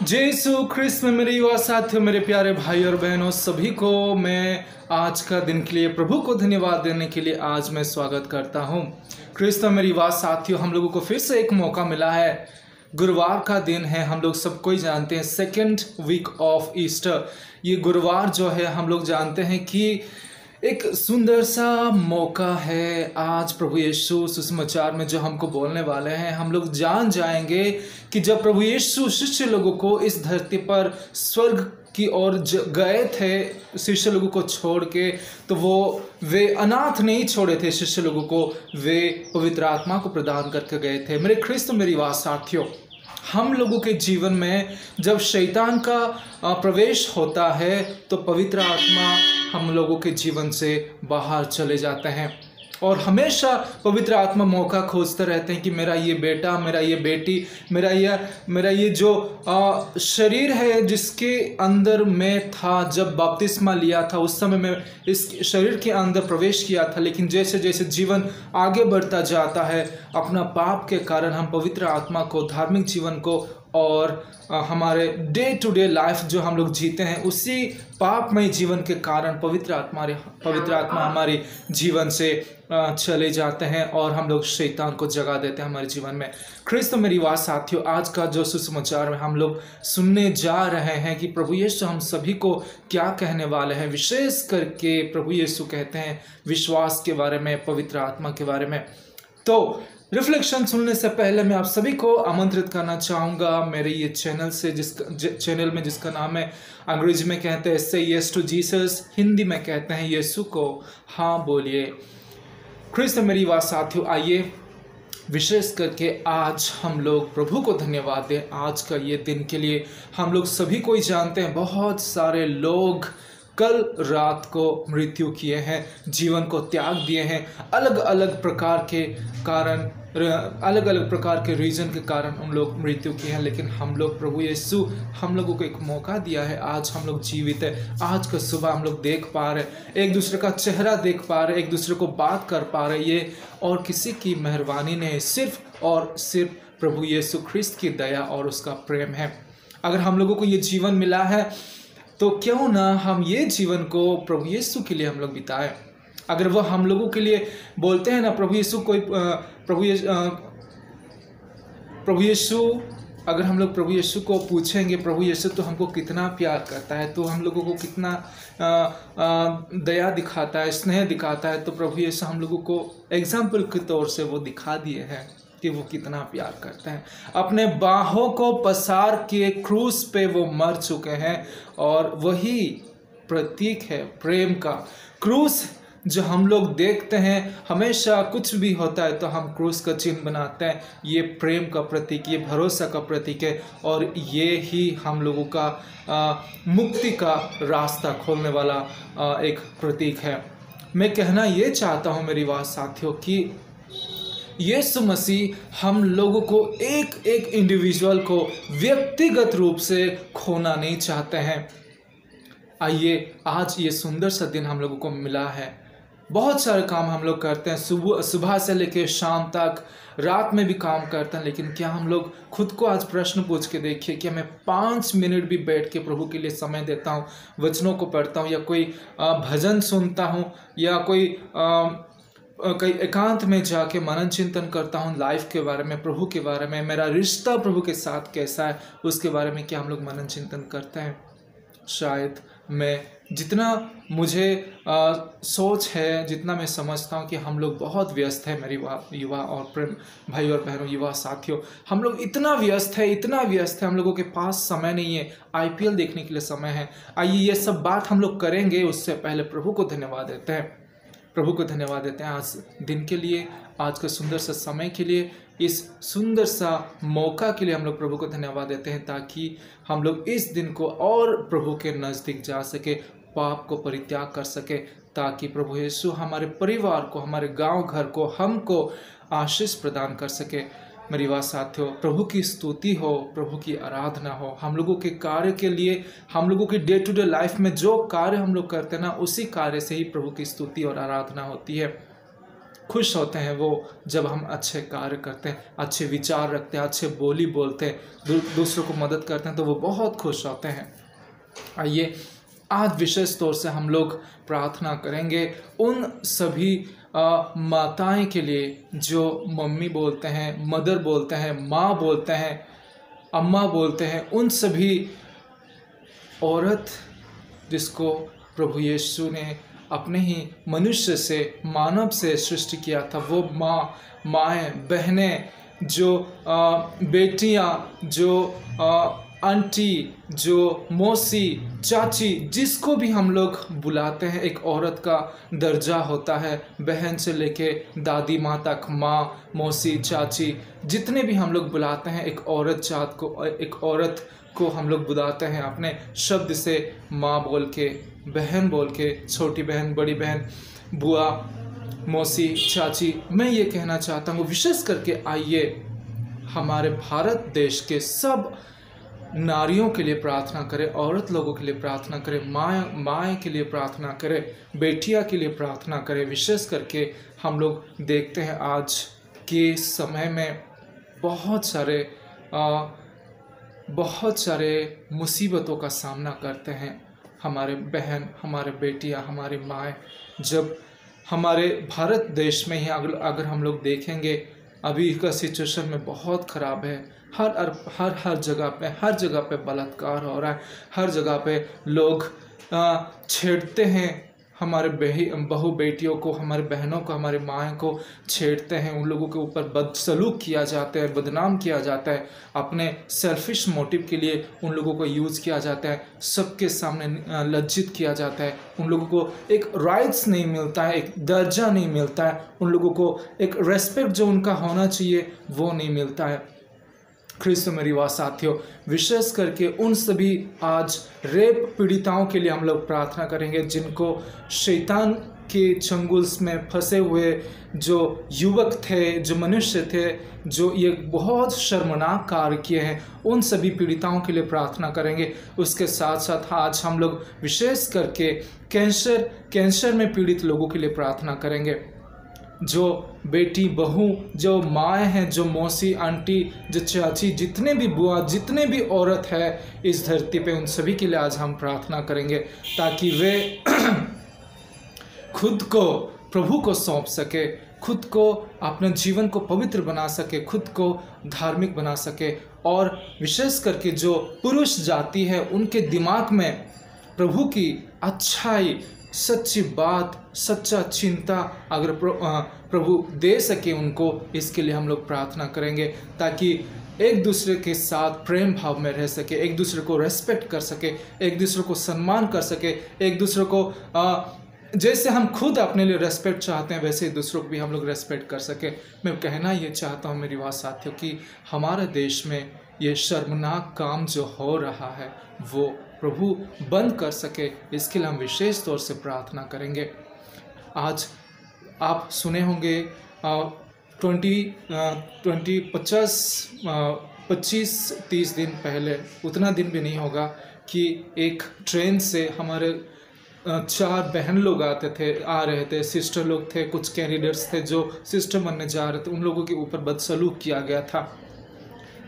जय यीशु ख्रिस्त में मेरे युवा साथियों, मेरे प्यारे भाई और बहनों, सभी को मैं आज का दिन के लिए प्रभु को धन्यवाद देने के लिए आज मैं स्वागत करता हूँ। ख्रिस्त में मेरे युवा साथियों, हम लोगों को फिर से एक मौका मिला है। गुरुवार का दिन है, हम लोग सब कोई जानते हैं, सेकेंड वीक ऑफ ईस्टर। ये गुरुवार जो है हम लोग जानते हैं कि एक सुंदर सा मौका है। आज प्रभु यीशु सुसमाचार में जो हमको बोलने वाले हैं, हम लोग जान जाएंगे कि जब प्रभु यीशु शिष्य लोगों को इस धरती पर स्वर्ग की ओर गए थे शिष्य लोगों को छोड़ के, तो वे अनाथ नहीं छोड़े थे शिष्य लोगों को, वे पवित्र आत्मा को प्रदान करके गए थे। मेरे ख्रिस्त मेरी बात साथियों, हम लोगों के जीवन में जब शैतान का प्रवेश होता है तो पवित्र आत्मा हम लोगों के जीवन से बाहर चले जाते हैं और हमेशा पवित्र आत्मा मौका खोजते रहते हैं कि मेरा ये बेटा, मेरा ये बेटी, मेरा ये जो शरीर है जिसके अंदर मैं था जब बपतिस्मा लिया था, उस समय मैं इस शरीर के अंदर प्रवेश किया था, लेकिन जैसे जैसे जीवन आगे बढ़ता जाता है, अपना पाप के कारण हम पवित्र आत्मा को, धार्मिक जीवन को और हमारे डे टू डे लाइफ जो हम लोग जीते हैं, उसी पापमय जीवन के कारण पवित्र आत्मा हमारे जीवन से चले जाते हैं और हम लोग शैतान को जगा देते हैं हमारे जीवन में। ख्रिस्त मेरी बात साथियों, आज का जो सुसमाचार में हम लोग सुनने जा रहे हैं कि प्रभु यीशु हम सभी को क्या कहने वाले हैं। विशेष करके प्रभु यीशु कहते हैं विश्वास के बारे में, पवित्र आत्मा के बारे में। तो रिफ्लेक्शन सुनने से पहले मैं आप सभी को आमंत्रित करना चाहूँगा मेरे ये चैनल में जिसका नाम है, अंग्रेजी में कहते हैं से यस टू जीसस, हिंदी में कहते हैं यीशु को हाँ बोलिए। ख्रिस्त मेरी बात साथियों, आइए विशेष करके आज हम लोग प्रभु को धन्यवाद दें आज का ये दिन के लिए। हम लोग सभी को ही जानते हैं, बहुत सारे लोग कल रात को मृत्यु किए हैं, जीवन को त्याग दिए हैं, अलग अलग प्रकार के कारण, अलग अलग प्रकार के रीजन के कारण उन लोग मृत्यु किए हैं। लेकिन हम लोग, प्रभु यीशु हम लोगों को एक मौका दिया है, आज हम लोग जीवित है। आज का सुबह हम लोग देख पा रहे, एक दूसरे का चेहरा देख पा रहे, एक दूसरे को बात कर पा रहे, ये और किसी की मेहरबानी नहीं, सिर्फ और सिर्फ प्रभु यीशु ख्रिस्त की दया और उसका प्रेम है। अगर हम लोगों को ये जीवन मिला है तो क्यों ना हम ये जीवन को प्रभु यीशु के लिए हम लोग बिताएं। अगर वह हम लोगों के लिए बोलते हैं ना, प्रभु यीशु अगर हम लोग प्रभु यीशु को पूछेंगे, प्रभु यीशु तो हमको कितना प्यार करता है, तो हम लोगों को कितना दया दिखाता है, स्नेह दिखाता है, तो प्रभु यीशु हम लोगों को एग्जाम्पल के तौर से वो दिखा दिए हैं कि वो कितना प्यार करते हैं। अपने बाहों को पसार के क्रूस पे वो मर चुके हैं और वही प्रतीक है प्रेम का। क्रूस जो हम लोग देखते हैं, हमेशा कुछ भी होता है तो हम क्रूस का चिन्ह बनाते हैं, ये प्रेम का प्रतीक, ये भरोसा का प्रतीक है और ये ही हम लोगों का मुक्ति का रास्ता खोलने वाला एक प्रतीक है। मैं कहना ये चाहता हूँ मेरी बात साथियों कि यीशु मसीह हम लोगों को एक एक इंडिविजुअल को व्यक्तिगत रूप से खोना नहीं चाहते हैं। आइए, आज ये सुंदर सा दिन हम लोगों को मिला है। बहुत सारे काम हम लोग करते हैं, सुबह से लेकर शाम तक, रात में भी काम करते हैं, लेकिन क्या हम लोग खुद को आज प्रश्न पूछ के देखिए कि मैं 5 मिनट भी बैठ के प्रभु के लिए समय देता हूँ, वचनों को पढ़ता हूँ या कोई भजन सुनता हूँ या कोई कई एकांत में जाके मनन चिंतन करता हूँ लाइफ के बारे में, प्रभु के बारे में, मेरा रिश्ता प्रभु के साथ कैसा है उसके बारे में क्या हम लोग मनन चिंतन करते हैं। शायद मैं जितना मुझे सोच है, जितना मैं समझता हूँ कि हम लोग बहुत व्यस्त है मेरी युवा और प्रेम भाई और बहनों, युवा साथियों, हम लोग इतना व्यस्त है, हम लोगों के पास समय नहीं है, IPL देखने के लिए समय है। आइए ये सब बात हम लोग करेंगे, उससे पहले प्रभु को धन्यवाद देते हैं। प्रभु को धन्यवाद देते हैं आज दिन के लिए, आज का सुंदर सा समय के लिए, इस सुंदर सा मौका के लिए हम लोग प्रभु को धन्यवाद देते हैं ताकि हम लोग इस दिन को और प्रभु के नज़दीक जा सके, पाप को परित्याग कर सके, ताकि प्रभु यीशु हमारे परिवार को, हमारे गांव घर को, हमको आशीष प्रदान कर सके। मेरी बात साथियों, प्रभु की स्तुति हो, प्रभु की आराधना हो, हम लोगों के कार्य के लिए, हम लोगों की डे टू डे लाइफ में जो कार्य हम लोग करते हैं ना, उसी कार्य से ही प्रभु की स्तुति और आराधना होती है। खुश होते हैं वो जब हम अच्छे कार्य करते हैं, अच्छे विचार रखते हैं, अच्छे बोली बोलते हैं, दूसरों को मदद करते हैं, तो वो बहुत खुश होते हैं। आइए आज विशेष तौर से हम लोग प्रार्थना करेंगे उन सभी माताएं के लिए जो मम्मी बोलते हैं, मदर बोलते हैं, माँ बोलते हैं, अम्मा बोलते हैं, उन सभी औरत जिसको प्रभु यीशु ने अपने ही मनुष्य से, मानव से सृष्टि किया था। वो माएँ, बहनें, जो बेटियाँ, जो आंटी, जो मौसी, चाची, जिसको भी हम लोग बुलाते हैं, एक औरत का दर्जा होता है। बहन से लेके दादी माँ तक, माँ, मौसी, चाची, जितने भी हम लोग बुलाते हैं, एक औरत जात को, एक औरत को हम लोग बुलाते हैं अपने शब्द से, माँ बोल के, बहन बोल के, छोटी बहन, बड़ी बहन, बुआ, मौसी, चाची। मैं ये कहना चाहता हूँ विशेष करके आइए हमारे भारत देश के सब नारियों के लिए प्रार्थना करें, औरत लोगों के लिए प्रार्थना करें, माँ के लिए प्रार्थना करें, बेटियाँ के लिए प्रार्थना करें। विशेष करके हम लोग देखते हैं आज के समय में बहुत सारे मुसीबतों का सामना करते हैं हमारे बहन, हमारे बेटियाँ, हमारी माएँ। जब हमारे भारत देश में ही अगर हम लोग देखेंगे, अभी का सिचुएशन में बहुत ख़राब है। हर जगह पे बलात्कार हो रहा है, हर जगह पे लोग छेड़ते हैं हमारे बहू बेटियों को, हमारे बहनों को, हमारे माँ को छेड़ते हैं, उन लोगों के ऊपर बदसलूक किया जाता है, बदनाम किया जाता है, अपने सेल्फिश मोटिव के लिए उन लोगों को यूज़ किया जाता है, सबके सामने लज्जित किया जाता है, उन लोगों को एक राइट्स नहीं मिलता है, एक दर्जा नहीं मिलता है, उन लोगों को एक रेस्पेक्ट जो उनका होना चाहिए वो नहीं मिलता है। ख्रिस्त मेरी वाह साथियों, विशेष करके उन सभी आज रेप पीड़िताओं के लिए हम लोग प्रार्थना करेंगे, जिनको शैतान के चंगुल्स में फंसे हुए जो युवक थे, जो मनुष्य थे, जो ये बहुत शर्मनाक कार्य किए हैं, उन सभी पीड़िताओं के लिए प्रार्थना करेंगे। उसके साथ साथ आज हम लोग विशेष करके कैंसर में पीड़ित लोगों के लिए प्रार्थना करेंगे। जो बेटी, बहू, जो माँ हैं, जो मौसी, आंटी, जो चाची, जितने भी बुआ, जितने भी औरत है इस धरती पे, उन सभी के लिए आज हम प्रार्थना करेंगे ताकि वे खुद को प्रभु को सौंप सके, खुद को अपने जीवन को पवित्र बना सके, खुद को धार्मिक बना सके। और विशेष करके जो पुरुष जाति है, उनके दिमाग में प्रभु की अच्छाई, सच्ची बात, सच्चा चिंता अगर प्रभु दे सके उनको, इसके लिए हम लोग प्रार्थना करेंगे ताकि एक दूसरे के साथ प्रेम भाव में रह सके, एक दूसरे को रेस्पेक्ट कर सके, एक दूसरे को सम्मान कर सके, एक दूसरे को जैसे हम खुद अपने लिए रेस्पेक्ट चाहते हैं वैसे ही दूसरों को भी हम लोग रेस्पेक्ट कर सके। मैं कहना ये चाहता हूँ मेरी बात साथियों कि हमारे देश में ये शर्मनाक काम जो हो रहा है वो प्रभु बंद कर सके, इसके लिए हम विशेष तौर से प्रार्थना करेंगे। आज आप सुने होंगे 25-30 दिन पहले, उतना दिन भी नहीं होगा, कि एक ट्रेन से हमारे 4 बहन लोग आ रहे थे, सिस्टर लोग थे, कुछ कैंडिडेट्स थे जो सिस्टर बनने जा रहे थे, उन लोगों के ऊपर बदसलूक किया गया था,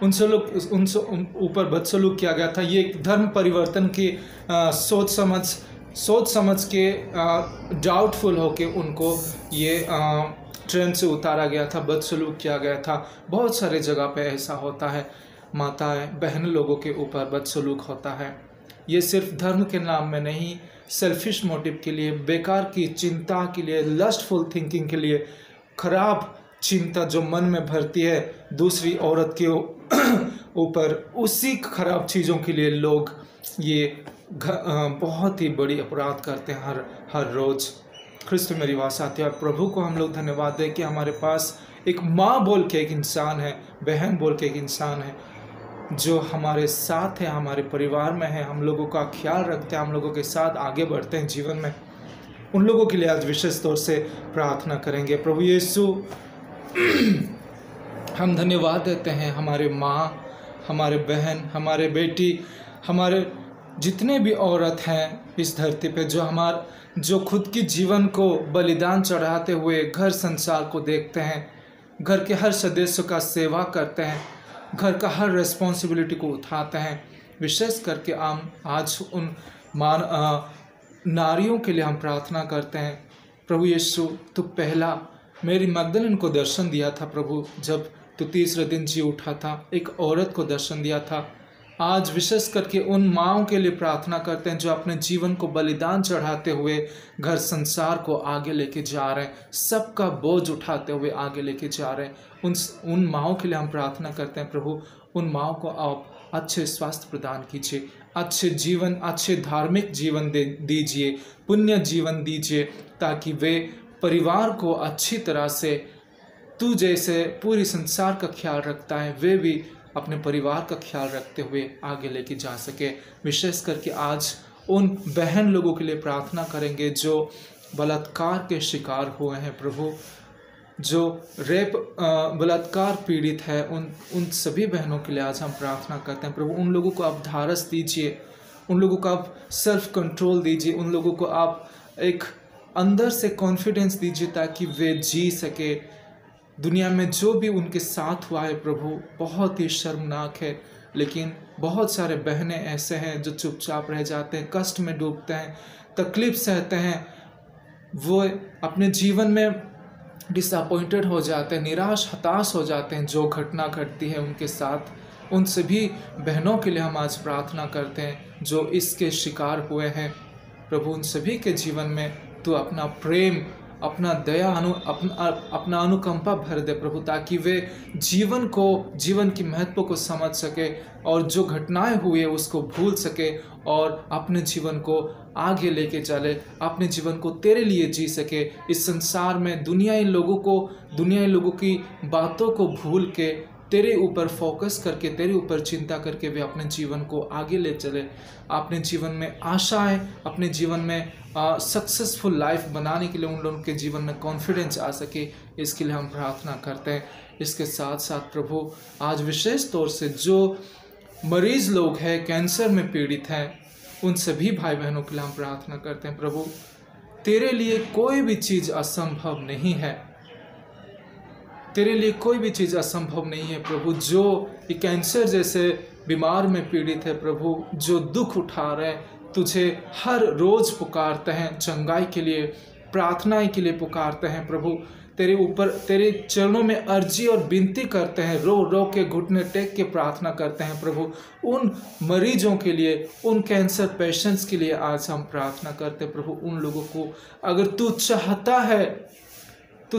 उनसे ऊपर बदसलूक किया गया था। ये एक धर्म परिवर्तन की सोच समझ के डाउटफुल होके उनको ये ट्रेन से उतारा गया था, बदसलूक किया गया था। बहुत सारे जगह पे ऐसा होता है, माताएं, बहन लोगों के ऊपर बदसलूक होता है। ये सिर्फ धर्म के नाम में नहीं, सेल्फिश मोटिव के लिए, बेकार की चिंता के लिए, लस्टफुल थिंकिंग के लिए, खराब चिंता जो मन में भरती है दूसरी औरत के ऊपर, उसी खराब चीज़ों के लिए लोग ये बहुत ही बड़ी अपराध करते हैं हर रोज़। ख्रिस्त मेरी बात साथियों, प्रभु को हम लोग धन्यवाद दें कि हमारे पास एक माँ बोल के एक इंसान है, बहन बोल के एक इंसान है जो हमारे साथ है, हमारे परिवार में है, हम लोगों का ख्याल रखते हैं, हम लोगों के साथ आगे बढ़ते हैं जीवन में। उन लोगों के लिए आज विशेष तौर से प्रार्थना करेंगे। प्रभु यीशु, हम धन्यवाद देते हैं हमारे माँ, हमारे बहन, हमारे बेटी, हमारे जितने भी औरत हैं इस धरती पे जो खुद की जीवन को बलिदान चढ़ाते हुए घर संसार को देखते हैं, घर के हर सदस्य का सेवा करते हैं, घर का हर रिस्पॉन्सिबिलिटी को उठाते हैं, विशेष करके आज उन नारियों के लिए हम प्रार्थना करते हैं। प्रभु यीशु, तू पहला मेरी मगदलीन को दर्शन दिया था प्रभु, जब तू तीसरे दिन जी उठा था, एक औरत को दर्शन दिया था। आज विशेष करके उन माँओं के लिए प्रार्थना करते हैं जो अपने जीवन को बलिदान चढ़ाते हुए घर संसार को आगे लेके जा रहे हैं, सबका बोझ उठाते हुए आगे लेके जा रहे हैं। उन माँओं के लिए हम प्रार्थना करते हैं प्रभु, उन माँओं को आप अच्छे स्वास्थ्य प्रदान कीजिए, अच्छे जीवन, अच्छे धार्मिक जीवन दीजिए, पुण्य जीवन दीजिए, ताकि वे परिवार को अच्छी तरह से तू जैसे पूरी संसार का ख्याल रखता है, वे भी अपने परिवार का ख्याल रखते हुए आगे लेके जा सके। विशेष करके आज उन बहन लोगों के लिए प्रार्थना करेंगे जो बलात्कार के शिकार हुए हैं प्रभु, जो रेप बलात्कार पीड़ित है, उन सभी बहनों के लिए आज हम प्रार्थना करते हैं प्रभु। उन लोगों को आप ढाढ़स दीजिए, उन लोगों को आप सेल्फ कंट्रोल दीजिए, उन लोगों को आप एक अंदर से कॉन्फिडेंस दीजिए ताकि वे जी सके। दुनिया में जो भी उनके साथ हुआ है प्रभु बहुत ही शर्मनाक है, लेकिन बहुत सारे बहनें ऐसे हैं जो चुपचाप रह जाते हैं, कष्ट में डूबते हैं, तकलीफ सहते हैं, वो अपने जीवन में डिसअपॉइंटेड हो जाते हैं, निराश हताश हो जाते हैं जो घटना घटती है उनके साथ। उन सभी बहनों के लिए हम आज प्रार्थना करते हैं जो इसके शिकार हुए हैं प्रभु। उन सभी के जीवन में तू अपना प्रेम, अपना दया, अपना अनुकंपा भर दे प्रभु, ताकि वे जीवन की महत्व को समझ सके और जो घटनाएं हुई है उसको भूल सके और अपने जीवन को आगे लेके चले, अपने जीवन को तेरे लिए जी सके। इस संसार में दुनियाई लोगों की बातों को भूल के तेरे ऊपर फोकस करके, तेरे ऊपर चिंता करके वे अपने जीवन को आगे ले चले, अपने जीवन में आशाएं, अपने जीवन में सक्सेसफुल लाइफ बनाने के लिए उन लोगों के जीवन में कॉन्फिडेंस आ सके, इसके लिए हम प्रार्थना करते हैं। इसके साथ साथ प्रभु आज विशेष तौर से जो मरीज लोग हैं, कैंसर में पीड़ित हैं, उन सभी भाई बहनों के लिए हम प्रार्थना करते हैं प्रभु। तेरे लिए कोई भी चीज़ असंभव नहीं है, तेरे लिए कोई भी चीज़ असंभव नहीं है प्रभु। जो ये कैंसर जैसे बीमार में पीड़ित है प्रभु, जो दुख उठा रहे हैं, तुझे हर रोज़ पुकारते हैं, चंगाई के लिए, प्रार्थनाएं के लिए पुकारते हैं प्रभु। तेरे ऊपर, तेरे चरणों में अर्जी और विनती करते हैं, रो रो के घुटने टेक के प्रार्थना करते हैं प्रभु। उन मरीजों के लिए, उन कैंसर पेशेंट्स के लिए आज हम प्रार्थना करते हैं प्रभु। उन लोगों को अगर तू चाहता है तो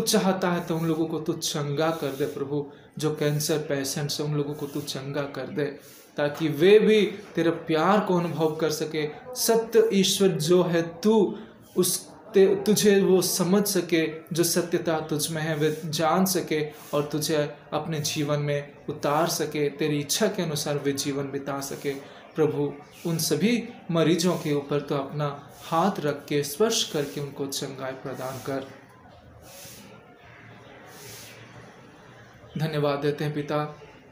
उन लोगों को तू चंगा कर दे प्रभु। जो कैंसर पेशेंट्स हैं उन लोगों को तू चंगा कर दे, ताकि वे भी तेरे प्यार को अनुभव कर सके। सत्य ईश्वर जो है तुझे वो समझ सके, जो सत्यता तुझ में है वे जान सके और तुझे अपने जीवन में उतार सके, तेरी इच्छा के अनुसार वे जीवन बिता सके प्रभु। उन सभी मरीजों के ऊपर तो अपना हाथ रख के स्पर्श करके उनको चंगाई प्रदान कर। धन्यवाद देते हैं पिता,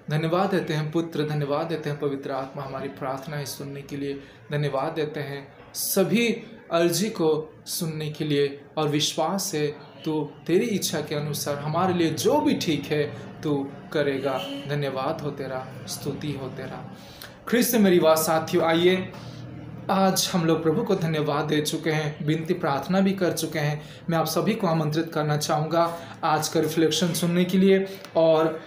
धन्यवाद देते हैं पुत्र, धन्यवाद देते हैं पवित्र आत्मा हमारी प्रार्थनाएं सुनने के लिए। धन्यवाद देते हैं सभी अर्जी को सुनने के लिए और विश्वास है तो तेरी इच्छा के अनुसार हमारे लिए जो भी ठीक है तू करेगा। धन्यवाद हो तेरा, स्तुति हो तेरा। ख्रिस्त मेरी बात साथियों, आइए आज हम लोग प्रभु को धन्यवाद दे चुके हैं, विनती प्रार्थना भी कर चुके हैं। मैं आप सभी को आमंत्रित करना चाहूँगा आज का रिफ्लेक्शन सुनने के लिए। और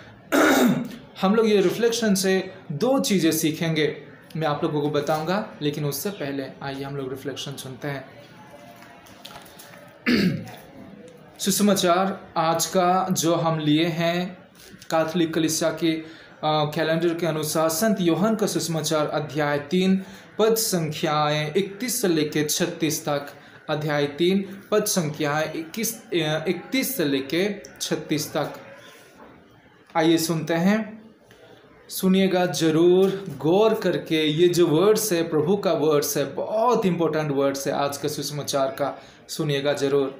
हम लोग ये रिफ्लेक्शन से दो चीज़ें सीखेंगे, मैं आप लोगों को बताऊंगा, लेकिन उससे पहले आइए हम लोग रिफ्लेक्शन सुनते हैं। सुसमाचार आज का जो हम लिए हैं कैथोलिक कलीसिया के कैलेंडर के अनुसार संत यूहन्ना का सुसमाचार अध्याय 3 पद संख्याएं 31 से लेकर 36 तक। अध्याय 3 पद संख्याएं 31 से लेकर 36 तक। आइए सुनते हैं, सुनिएगा जरूर गौर करके। ये जो वर्ड्स है प्रभु का वर्ड्स है, बहुत इंपॉर्टेंट वर्ड्स है आज का सुसमाचार का, सुनिएगा जरूर।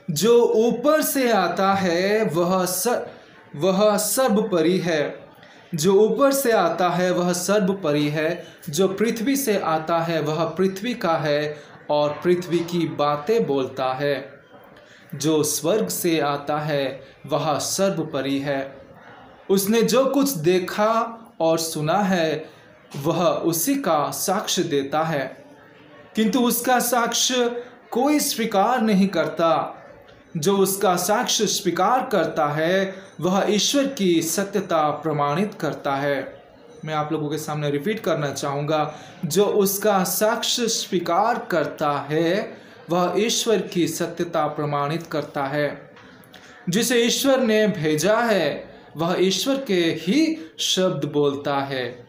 जो ऊपर से आता है वह सर्वोपरि है, जो ऊपर से आता है वह सर्वोपरि है, जो पृथ्वी से आता है वह पृथ्वी का है और पृथ्वी की बातें बोलता है। जो स्वर्ग से आता है वह सर्वोपरि है। उसने जो कुछ देखा और सुना है वह उसी का साक्ष्य देता है, किंतु उसका साक्ष्य कोई स्वीकार नहीं करता। जो उसका साक्ष्य स्वीकार करता है वह ईश्वर की सत्यता प्रमाणित करता है। मैं आप लोगों के सामने रिपीट करना चाहूँगा, जो उसका साक्ष्य स्वीकार करता है वह ईश्वर की सत्यता प्रमाणित करता है। जिसे ईश्वर ने भेजा है वह ईश्वर के ही शब्द बोलता है,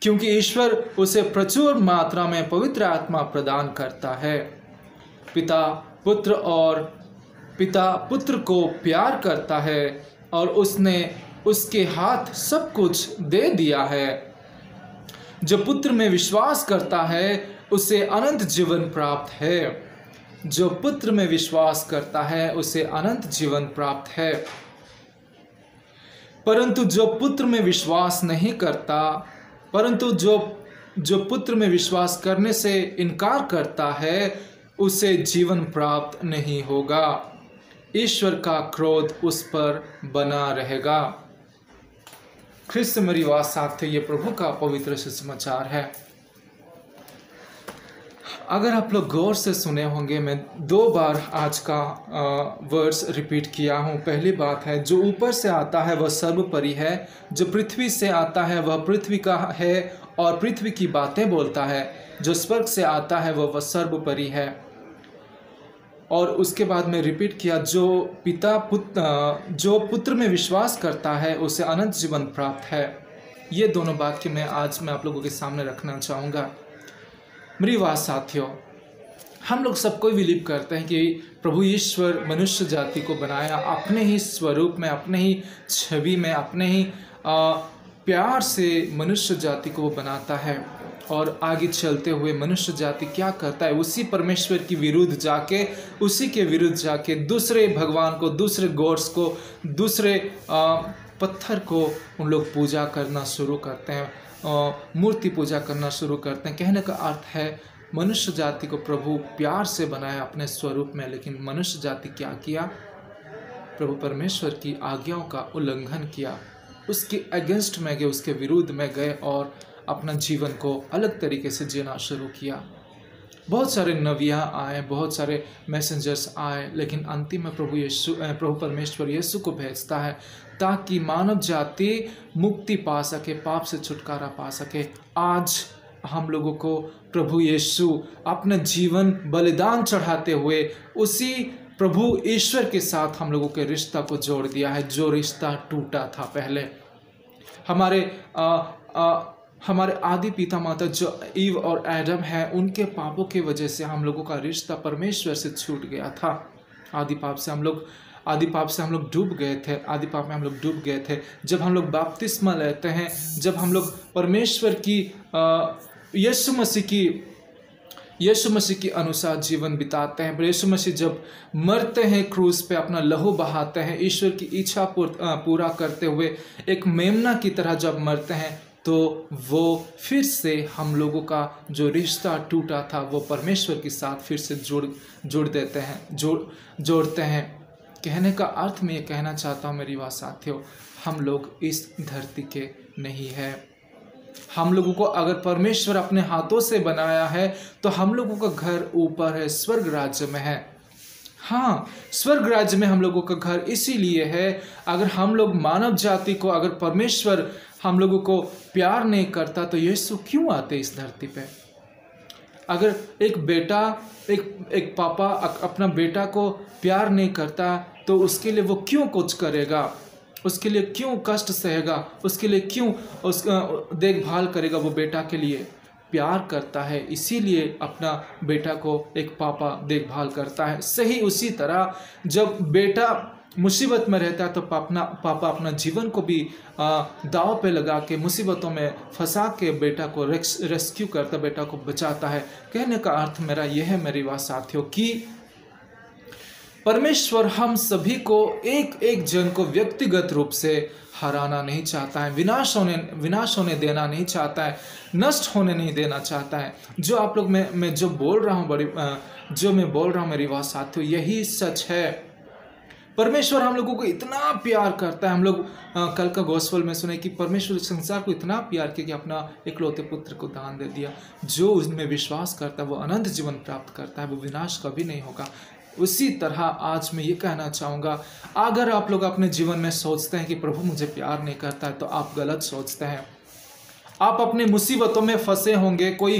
क्योंकि ईश्वर उसे प्रचुर मात्रा में पवित्र आत्मा प्रदान करता है। पिता पुत्र को प्यार करता है और उसने उसके हाथ सब कुछ दे दिया है। जो पुत्र में विश्वास करता है उसे अनंत जीवन प्राप्त है। जो पुत्र में विश्वास करता है उसे अनंत जीवन प्राप्त है। परंतु जो पुत्र में विश्वास नहीं करता, परंतु जो पुत्र में विश्वास करने से इनकार करता है उसे जीवन प्राप्त नहीं होगा। ईश्वर का क्रोध उस पर बना रहेगा। ख्रिस्त मेरी बात साथ, ये प्रभु का पवित्र सुसमाचार है। अगर आप लोग गौर से सुने होंगे, मैं 2 बार आज का वर्ड्स रिपीट किया हूँ। पहली बात है, जो ऊपर से आता है वह सर्वोपरि है, जो पृथ्वी से आता है वह पृथ्वी का है और पृथ्वी की बातें बोलता है। जो स्वर्ग से आता है वह सर्वोपरि है। और उसके बाद में रिपीट किया, जो पुत्र में विश्वास करता है उसे अनंत जीवन प्राप्त है। ये दोनों वाक्य मैं आज आप लोगों के सामने रखना चाहूँगा। मेरी बात साथियों, हम लोग सब कोई बिलीव करते हैं कि प्रभु ईश्वर मनुष्य जाति को बनाया अपने ही स्वरूप में, अपने ही छवि में, अपने ही प्यार से मनुष्य जाति को वो बनाता है। और आगे चलते हुए मनुष्य जाति क्या करता है, उसी परमेश्वर की विरुद्ध जाके, उसी के विरुद्ध जाके दूसरे भगवान को, दूसरे गॉड्स को, दूसरे पत्थर को उन लोग पूजा करना शुरू करते हैं, मूर्ति पूजा करना शुरू करते हैं। कहने का अर्थ है मनुष्य जाति को प्रभु प्यार से बनाया अपने स्वरूप में, लेकिन मनुष्य जाति क्या किया, प्रभु परमेश्वर की आज्ञाओं का उल्लंघन किया, उसके अगेंस्ट में गए, उसके विरुद्ध में गए और अपना जीवन को अलग तरीके से जीना शुरू किया। बहुत सारे नबियाँ आए, बहुत सारे मैसेंजर्स आए, लेकिन अंतिम में प्रभु परमेश्वर यीशु को भेजता है ताकि मानव जाति मुक्ति पा सके, पाप से छुटकारा पा सके। आज हम लोगों को प्रभु यीशु अपना जीवन बलिदान चढ़ाते हुए उसी प्रभु ईश्वर के साथ हम लोगों के रिश्ता को जोड़ दिया है, जो रिश्ता टूटा था पहले। हमारे आदि पिता माता जो ईव और एडम है, उनके पापों की वजह से हम लोगों का रिश्ता परमेश्वर से छूट गया था। आदि पाप से हम लोग डूब गए थे, आदि पाप में हम लोग डूब गए थे। जब हम लोग बपतिस्मा लेते हैं, जब हम लोग परमेश्वर की यीशु मसीह की अनुसार जीवन बिताते हैं, यीशु मसीह जब मरते हैं क्रूस पे, अपना लहू बहाते हैं, ईश्वर की इच्छा पूरा करते हुए एक मेमना की तरह जब मरते हैं, तो वो फिर से हम लोगों का जो रिश्ता टूटा था वो परमेश्वर के साथ फिर से जोड़ते हैं। कहने का अर्थ मैं ये कहना चाहता हूँ मेरी बात साथियों, हम लोग इस धरती के नहीं है। हम लोगों को अगर परमेश्वर अपने हाथों से बनाया है तो हम लोगों का घर ऊपर है, स्वर्ग राज्य में है। हाँ, स्वर्ग राज्य में हम लोगों का घर इसीलिए है, अगर हम लोग मानव जाति को, अगर परमेश्वर हम लोगों को प्यार नहीं करता तो यीशु क्यों आते इस धरती पे? अगर एक पापा अपना बेटा को प्यार नहीं करता तो उसके लिए वो क्यों कुछ करेगा, उसके लिए क्यों कष्ट सहेगा, उसके लिए क्यों देखभाल करेगा? वो बेटा के लिए प्यार करता है, इसीलिए अपना बेटा को एक पापा देखभाल करता है। सही उसी तरह जब बेटा मुसीबत में रहता है तो पापा अपना जीवन को भी दाव पे लगा के, मुसीबतों में फंसा के बेटा को रेस्क्यू करता, बेटा को बचाता है। कहने का अर्थ मेरा यह है मेरी बात साथियों कि परमेश्वर हम सभी को एक एक जन को व्यक्तिगत रूप से हराना नहीं चाहता है, विनाश होने देना नहीं चाहता है, नष्ट होने नहीं देना चाहता है। जो आप लोग मैं जो बोल रहा हूँ जो मैं बोल रहा हूँ मेरी बात साथियों, यही सच है। परमेश्वर हम लोगों को इतना प्यार करता है। हम लोग कल का गॉस्पेल में सुने कि परमेश्वर संसार को इतना प्यार किया कि अपना इकलौते पुत्र को दान दे दिया। जो उसमें विश्वास करता है वो अनंत जीवन प्राप्त करता है, वो विनाश कभी नहीं होगा। उसी तरह आज मैं ये कहना चाहूँगा, अगर आप लोग अपने जीवन में सोचते हैं कि प्रभु मुझे प्यार नहीं करता है, तो आप गलत सोचते हैं। आप अपने मुसीबतों में फंसे होंगे, कोई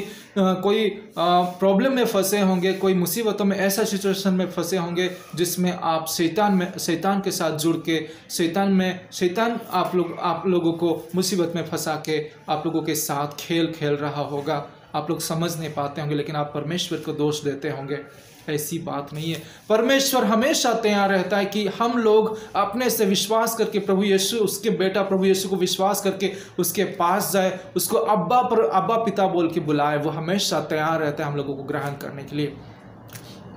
प्रॉब्लम में फंसे होंगे, कोई मुसीबतों में ऐसा सिचुएशन में फंसे होंगे जिसमें आप शैतान के साथ जुड़ के शैतान आप लोगों को मुसीबत में फंसा के आप लोगों के साथ खेल खेल रहा होगा। आप लोग समझ नहीं पाते होंगे, लेकिन आप परमेश्वर को दोष देते होंगे। ऐसी बात नहीं है। परमेश्वर हमेशा तैयार रहता है कि हम लोग अपने से विश्वास करके प्रभु यीशु, उसके बेटा प्रभु यीशु को विश्वास करके उसके पास जाए, उसको अब्बा पिता बोल के बुलाए। वो हमेशा तैयार रहता है हम लोगों को ग्रहण करने के लिए।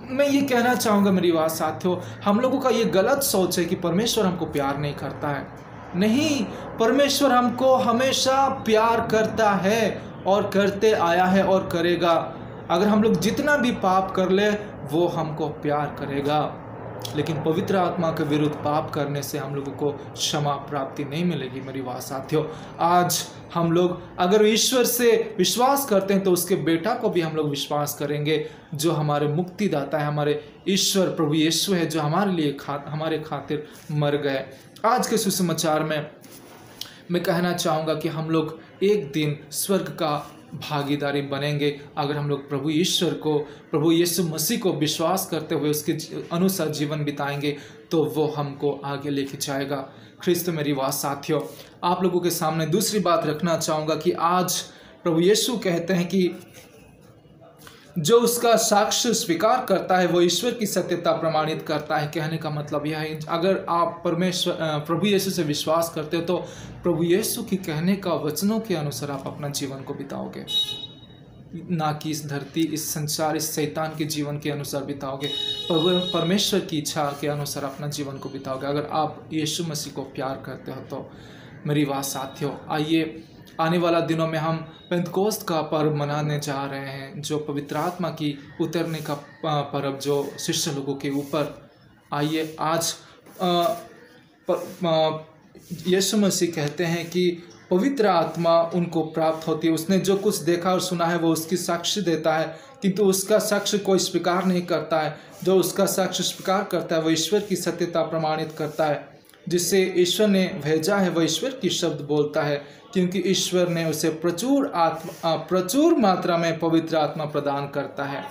मैं ये कहना चाहूँगा मेरी बात साथियों, हम लोगों का ये गलत सोच है कि परमेश्वर हमको प्यार नहीं करता है। नहीं, परमेश्वर हमको हमेशा प्यार करता है और करते आया है और करेगा। अगर हम लोग जितना भी पाप कर ले वो हमको प्यार करेगा, लेकिन पवित्र आत्मा के विरुद्ध पाप करने से हम लोगों को क्षमा प्राप्ति नहीं मिलेगी। मेरी बात साथियों, आज हम लोग अगर ईश्वर से विश्वास करते हैं तो उसके बेटा को भी हम लोग विश्वास करेंगे, जो हमारे मुक्तिदाता है, हमारे ईश्वर प्रभु यीशु है, जो हमारे लिए हमारे खातिर मर गए। आज के सुसमाचार में मैं कहना चाहूँगा कि हम लोग एक दिन स्वर्ग का भागीदारी बनेंगे अगर हम लोग प्रभु ईश्वर को, प्रभु यीशु मसीह को विश्वास करते हुए उसके अनुसार जीवन बिताएंगे, तो वो हमको आगे लेके जाएगा। ख्रिस्त मेरी बात साथियों, आप लोगों के सामने दूसरी बात रखना चाहूँगा कि आज प्रभु यीशु कहते हैं कि जो उसका साक्ष्य स्वीकार करता है वो ईश्वर की सत्यता प्रमाणित करता है। कहने का मतलब यह है, अगर आप प्रभु यीशु से विश्वास करते हो तो प्रभु यीशु की कहने का वचनों के अनुसार आप अपना जीवन को बिताओगे, ना कि इस धरती, इस संसार, इस शैतान के जीवन के अनुसार बिताओगे। परमेश्वर की इच्छा के अनुसार अपना जीवन को बिताओगे अगर आप यीशु मसीह को प्यार करते हो तो। मेरी बात साथियों, आइए आने वाला दिनों में हम पेंतकोस्त का पर्व मनाने जा रहे हैं, जो पवित्र आत्मा की उतरने का पर्व जो शिष्य लोगों के ऊपर। आइए आज यीशु मसीह कहते हैं कि पवित्र आत्मा उनको प्राप्त होती है। उसने जो कुछ देखा और सुना है वो उसकी साक्ष्य देता है, किंतु उसका साक्ष्य कोई स्वीकार नहीं करता है। जो उसका साक्ष्य स्वीकार करता है वो ईश्वर की सत्यता प्रमाणित करता है। जिससे ईश्वर ने भेजा है वो ईश्वर की शब्द बोलता है, क्योंकि ईश्वर ने उसे प्रचुर मात्रा में पवित्र आत्मा प्रदान करता है।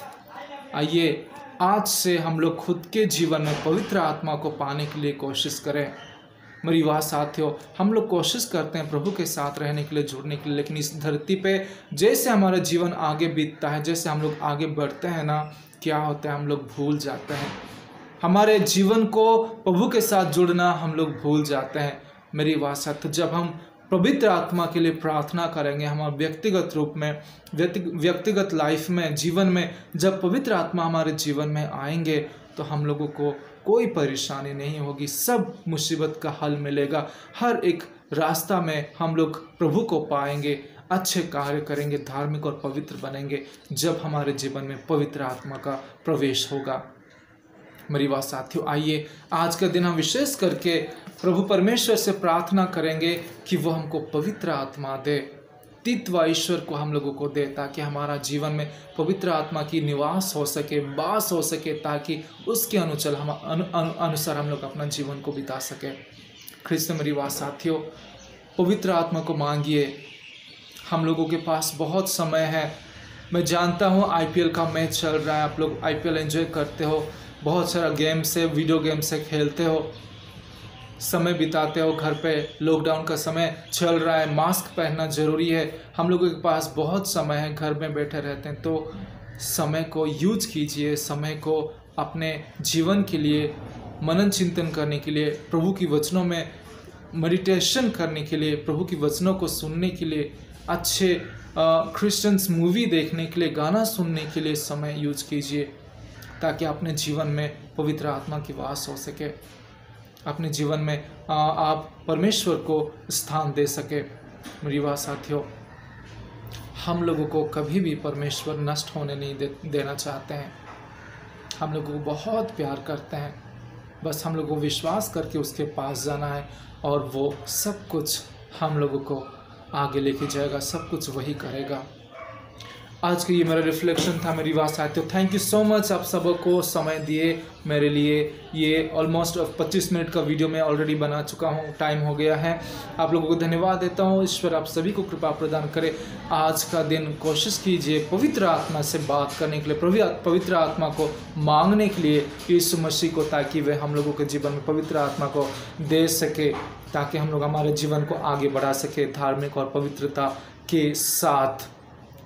आइए आज से हम लोग खुद के जीवन में पवित्र आत्मा को पाने के लिए कोशिश करें। मेरी बात साथियों, हम लोग कोशिश करते हैं प्रभु के साथ रहने के लिए, जुड़ने के लिए, लेकिन इस धरती पे जैसे हमारा जीवन आगे बीतता है, जैसे हम लोग आगे बढ़ते हैं ना, क्या होता है हम लोग भूल जाते हैं। हमारे जीवन को प्रभु के साथ जुड़ना हम लोग भूल जाते हैं। मेरी बात साथियों, जब हम पवित्र आत्मा के लिए प्रार्थना करेंगे, हमारे व्यक्तिगत रूप में, व्यक्तिगत लाइफ में, जीवन में, जब पवित्र आत्मा हमारे जीवन में आएंगे तो हम लोगों को कोई परेशानी नहीं होगी, सब मुसीबत का हल मिलेगा। हर एक रास्ता में हम लोग प्रभु को पाएंगे, अच्छे कार्य करेंगे, धार्मिक और पवित्र बनेंगे जब हमारे जीवन में पवित्र आत्मा का प्रवेश होगा। मेरी बात साथियों, आइए आज का दिन हम विशेष करके प्रभु परमेश्वर से प्रार्थना करेंगे कि वो हमको पवित्र आत्मा दे, तित्व ईश्वर को हम लोगों को दे, ताकि हमारा जीवन में पवित्र आत्मा की निवास हो सके, वास हो सके, ताकि उसके अनुसार हम लोग अपना जीवन को बिता सके। ख्रिस्त मेरी बात साथियों, पवित्र आत्मा को मांगिए। हम लोगों के पास बहुत समय है। मैं जानता हूँ IPL का मैच चल रहा है, आप लोग IPL एंजॉय करते हो, बहुत सारा गेम्स है, वीडियो गेम्स से खेलते हो, समय बिताते हो घर पे। लॉकडाउन का समय चल रहा है, मास्क पहनना ज़रूरी है। हम लोगों के पास बहुत समय है, घर में बैठे रहते हैं, तो समय को यूज कीजिए, समय को अपने जीवन के लिए मनन चिंतन करने के लिए, प्रभु की वचनों में मेडिटेशन करने के लिए, प्रभु की वचनों को सुनने के लिए, अच्छे क्रिश्चियंस मूवी देखने के लिए, गाना सुनने के लिए समय यूज कीजिए। ताकि अपने जीवन में पवित्र आत्मा की वास हो सके, अपने जीवन में आप परमेश्वर को स्थान दे सके। मेरी बात साथियों, हम लोगों को कभी भी परमेश्वर नष्ट होने नहीं देना चाहते हैं। हम लोगों को बहुत प्यार करते हैं, बस हम लोगों को विश्वास करके उसके पास जाना है और वो सब कुछ हम लोगों को आगे लेके जाएगा, सब कुछ वही करेगा। आज का ये मेरा रिफ्लेक्शन था मेरी बात साथियों। थैंक यू सो मच, आप सबको समय दिए मेरे लिए। ये ऑलमोस्ट 25 मिनट का वीडियो मैं ऑलरेडी बना चुका हूँ, टाइम हो गया है। आप लोगों को धन्यवाद देता हूँ। ईश्वर आप सभी को कृपा प्रदान करे। आज का दिन कोशिश कीजिए पवित्र आत्मा से बात करने के लिए, पवित्र आत्मा को मांगने के लिए यीशु मसीह को, ताकि वह हम लोगों के जीवन में पवित्र आत्मा को दे सके, ताकि हम लोग हमारे जीवन को आगे बढ़ा सके धार्मिक और पवित्रता के साथ।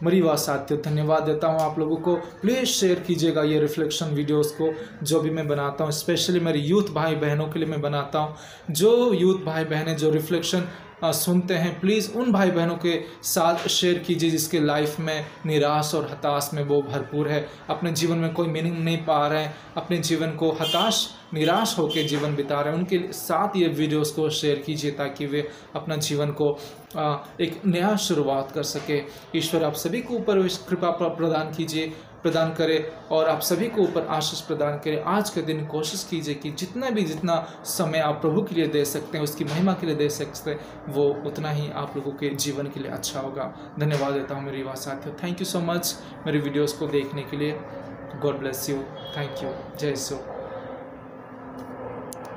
मेरी बात साथियों, धन्यवाद देता हूँ आप लोगों को। प्लीज़ शेयर कीजिएगा ये रिफ्लेक्शन वीडियोस को जो भी मैं बनाता हूँ, स्पेशली मेरे यूथ भाई बहनों के लिए मैं बनाता हूँ। जो यूथ भाई बहनें जो रिफ्लेक्शन सुनते हैं, प्लीज़ उन भाई बहनों के साथ शेयर कीजिए जिसके लाइफ में निराश और हताश में वो भरपूर है, अपने जीवन में कोई मीनिंग नहीं पा रहे हैं, अपने जीवन को निराश होकर जीवन बिता रहे हैं। उनके साथ ये वीडियोस को शेयर कीजिए ताकि वे अपना जीवन को एक नया शुरुआत कर सके। ईश्वर आप सभी को ऊपर कृपा प्रदान करे और आप सभी को ऊपर आशीष प्रदान करे। आज के दिन कोशिश कीजिए कि जितना समय आप प्रभु के लिए दे सकते हैं, उसकी महिमा के लिए दे सकते हैं, वो उतना ही आप लोगों के जीवन के लिए अच्छा होगा। धन्यवाद देता हूँ मेरी बात साथियों। थैंक यू सो मच मेरे वीडियोस को देखने के लिए। God bless you. Thank you. जय यीशु।